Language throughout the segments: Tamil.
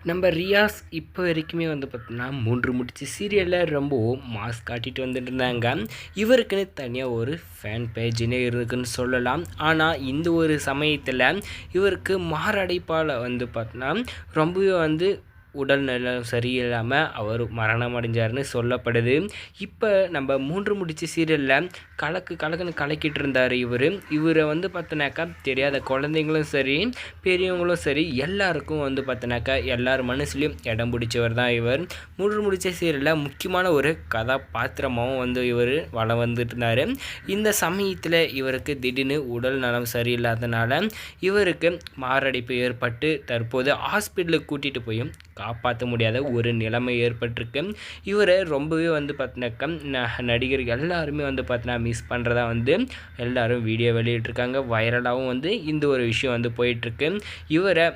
நம்ம ரியாஸ் இப்போ வரைக்குமே வந்து பார்த்தோம்னா 3 முடிச்சு சீரியலில் ரொம்ப மாஸ் காட்டிட்டு வந்துட்டு இருந்தாங்க. இவருக்குன்னு தனியாக ஒரு ஃபேன் பேஜ்னே இருக்குன்னு சொல்லலாம். ஆனால் இந்த ஒரு சமயத்தில் இவருக்கு மாரடைப்பால் வந்து பார்த்தோன்னா ரொம்பவே வந்து உடல்நலம் சரியில்லாமல் அவர் மரணம் அடைஞ்சார்னு சொல்லப்படுது. இப்போ நம்ம 3 முடிச்சு சீரியலில் கலக்குன்னு கலக்கிட்டு இருந்தார் இவரை வந்து பார்த்தோன்னாக்கா தெரியாத குழந்தைங்களும் சரி பெரியவங்களும் சரி எல்லாருக்கும் வந்து பார்த்தோன்னாக்கா எல்லார் மனசுலையும் இடம் பிடிச்சவர் தான் இவர். 3 முடிச்ச சீரியலில் முக்கியமான ஒரு கதாபாத்திரமாகவும் வந்து இவர் வளம் வந்துட்டு இருந்தார். இந்த சமயத்தில் இவருக்கு திடீர்னு உடல் நலம் சரியில்லாதனால இவருக்கு மாரடைப்பு ஏற்பட்டு தற்போது ஹாஸ்பிட்டலுக்கு கூட்டிகிட்டு போயும் காப்பாற்ற முடியாத ஒரு நிலைமை ஏற்பட்டிருக்கு. இவரை ரொம்பவே வந்து பார்த்தினாக்கா நடிகர்கள் எல்லாருமே வந்து பார்த்தினா மிஸ் பண்ணுறதா வந்து எல்லோரும் வீடியோ வெளியிட்ருக்காங்க. வைரலாகவும் வந்து இந்த ஒரு விஷயம் வந்து போயிட்டுருக்கு. இவரை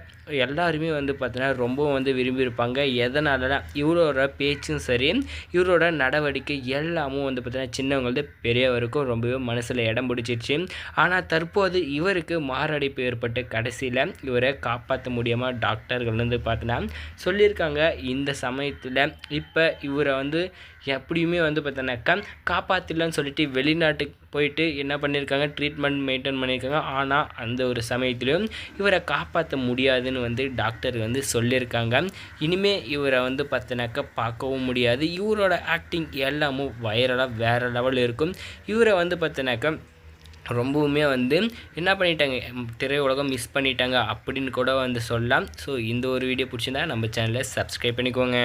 எல்லாருமே வந்து பார்த்தீங்கன்னா ரொம்பவும் வந்து விரும்பியிருப்பாங்க. எதனாலனா இவரோட பேச்சும் சரி இவரோட நடவடிக்கை எல்லாமும் வந்து பார்த்தீங்கன்னா சின்னவங்களது பெரியவருக்கும் ரொம்பவே மனசில் இடம் பிடிச்சிருச்சு. ஆனால் தற்போது இவருக்கு மாரடைப்பு ஏற்பட்டு கடைசியில் இவரை காப்பாற்ற முடியாமல் டாக்டர்கள் வந்து பார்த்தீங்கன்னா சொல்லியிருக்காங்க. இந்த சமயத்தில் இப்போ இவரை வந்து எப்படியுமே வந்து பார்த்தோன்னாக்கா காப்பாற்றிடலான்னு சொல்லிட்டு வெளிநாட்டுக்கு போயிட்டு என்ன பண்ணியிருக்காங்க ட்ரீட்மெண்ட் மெயின்டைன் பண்ணியிருக்காங்க. ஆனால் அந்த ஒரு சமயத்துலையும் இவரை காப்பாற்ற முடியாதுன்னு வந்து டாக்டர் வந்து சொல்லியிருக்காங்க. இனிமேல் இவரை வந்து பார்த்தோன்னாக்கா பார்க்கவும் முடியாது. இவரோட ஆக்டிங் எல்லாமும் வைரலாக வேறு லெவலில் இருக்கும். இவரை வந்து பார்த்தோன்னாக்கா ரொம்பவுமே வந்து என்ன பண்ணிட்டாங்க திரையுலகம் மிஸ் பண்ணிட்டாங்க அப்படின்னு கூட வந்து சொல்லலாம். ஸோ இந்த ஒரு வீடியோ பிடிச்சிருந்தா நம்ம சேனலை சப்ஸ்கிரைப் பண்ணிக்கோங்க.